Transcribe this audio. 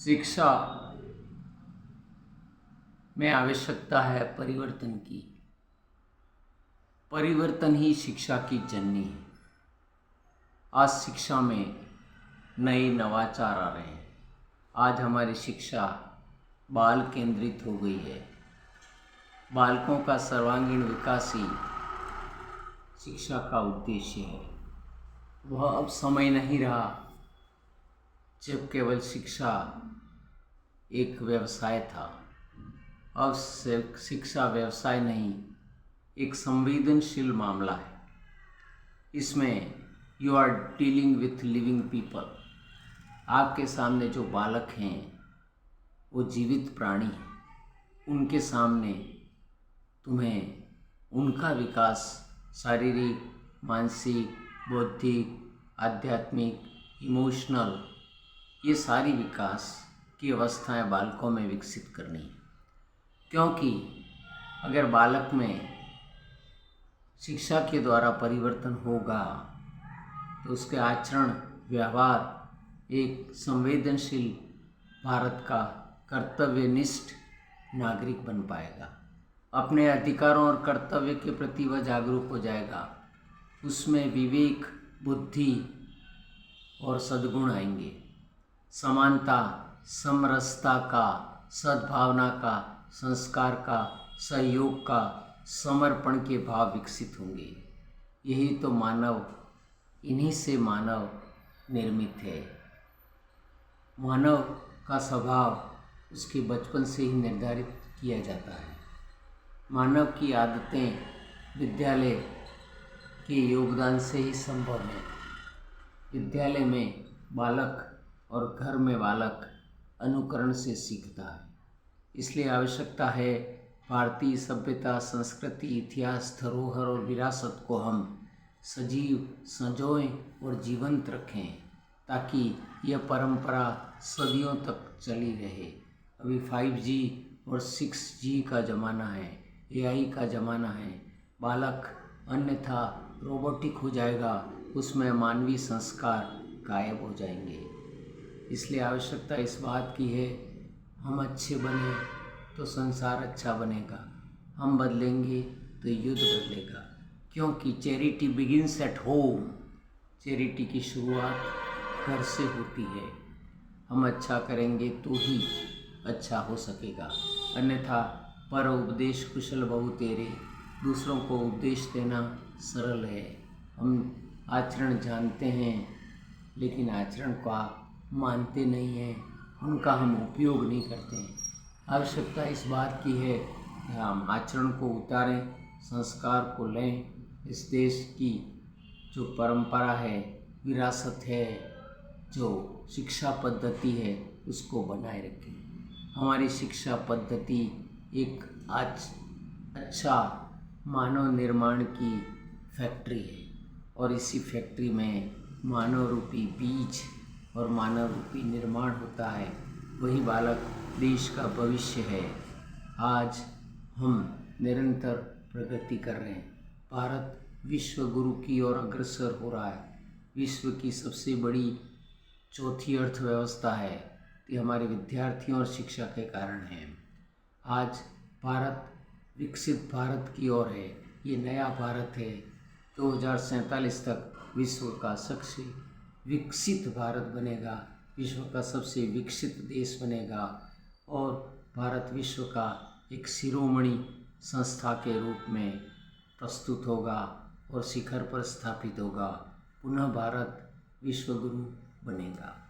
शिक्षा में आवश्यकता है परिवर्तन की। परिवर्तन ही शिक्षा की जननी है। आज शिक्षा में नए नवाचार आ रहे हैं। आज हमारी शिक्षा बाल केंद्रित हो गई है। बालकों का सर्वांगीण विकास ही शिक्षा का उद्देश्य है। वह अब समय नहीं रहा जब केवल शिक्षा एक व्यवसाय था। अब शिक्षा व्यवसाय नहीं, एक संवेदनशील मामला है। इसमें you are dealing with living people. आपके सामने जो बालक हैं वो जीवित प्राणी हैं। उनके सामने तुम्हें उनका विकास शारीरिक, मानसिक, बौद्धिक, आध्यात्मिक, इमोशनल, ये सारी विकास की अवस्थाएं बालकों में विकसित करनी है। क्योंकि अगर बालक में शिक्षा के द्वारा परिवर्तन होगा तो उसके आचरण, व्यवहार एक संवेदनशील भारत का कर्तव्यनिष्ठ नागरिक बन पाएगा। अपने अधिकारों और कर्तव्य के प्रति वह जागरूक हो जाएगा। उसमें विवेक, बुद्धि और सद्गुण आएंगे। समानता, समरसता का, सद्भावना का, संस्कार का, सहयोग का, समर्पण के भाव विकसित होंगे। यही तो मानव, इन्हीं से मानव निर्मित है। मानव का स्वभाव उसके बचपन से ही निर्धारित किया जाता है। मानव की आदतें विद्यालय के योगदान से ही संभव है। विद्यालय में बालक और घर में बालक अनुकरण से सीखता है। इसलिए आवश्यकता है भारतीय सभ्यता, संस्कृति, इतिहास, धरोहर और विरासत को हम सजीव, संजोएं और जीवंत रखें ताकि यह परंपरा सदियों तक चली रहे। अभी 5G और 6G का ज़माना है, AI का ज़माना है। बालक अन्यथा रोबोटिक हो जाएगा, उसमें मानवीय संस्कार गायब हो जाएंगे। इसलिए आवश्यकता इस बात की है, हम अच्छे बने तो संसार अच्छा बनेगा, हम बदलेंगे तो युद्ध बदलेगा। क्योंकि charity begins at home. Charity की शुरुआत घर से होती है। हम अच्छा करेंगे तो ही अच्छा हो सकेगा। अन्यथा पर उपदेश कुशल बहु तेरे, दूसरों को उपदेश देना सरल है। हम आचरण जानते हैं लेकिन आचरण को मानते नहीं हैं, उनका हम उपयोग नहीं करते हैं। आवश्यकता इस बात की है कि हम आचरण को उतारें, संस्कार को लें। इस देश की जो परंपरा है, विरासत है, जो शिक्षा पद्धति है, उसको बनाए रखें। हमारी शिक्षा पद्धति एक आज अच्छा मानव निर्माण की फैक्ट्री है और इसी फैक्ट्री में मानव रूपी बीज और मानव रूपी निर्माण होता है। वही बालक देश का भविष्य है। आज हम निरंतर प्रगति कर रहे हैं। भारत विश्व गुरु की ओर अग्रसर हो रहा है। विश्व की सबसे बड़ी चौथी अर्थव्यवस्था है। ये हमारे विद्यार्थियों और शिक्षा के कारण है। आज भारत विकसित भारत की ओर है। ये नया भारत है। 2047 तक विश्व का सबसे विकसित भारत बनेगा, विश्व का सबसे विकसित देश बनेगा और भारत विश्व का एक शिरोमणि संस्था के रूप में प्रस्तुत होगा और शिखर पर स्थापित होगा। पुनः भारत विश्व गुरु बनेगा।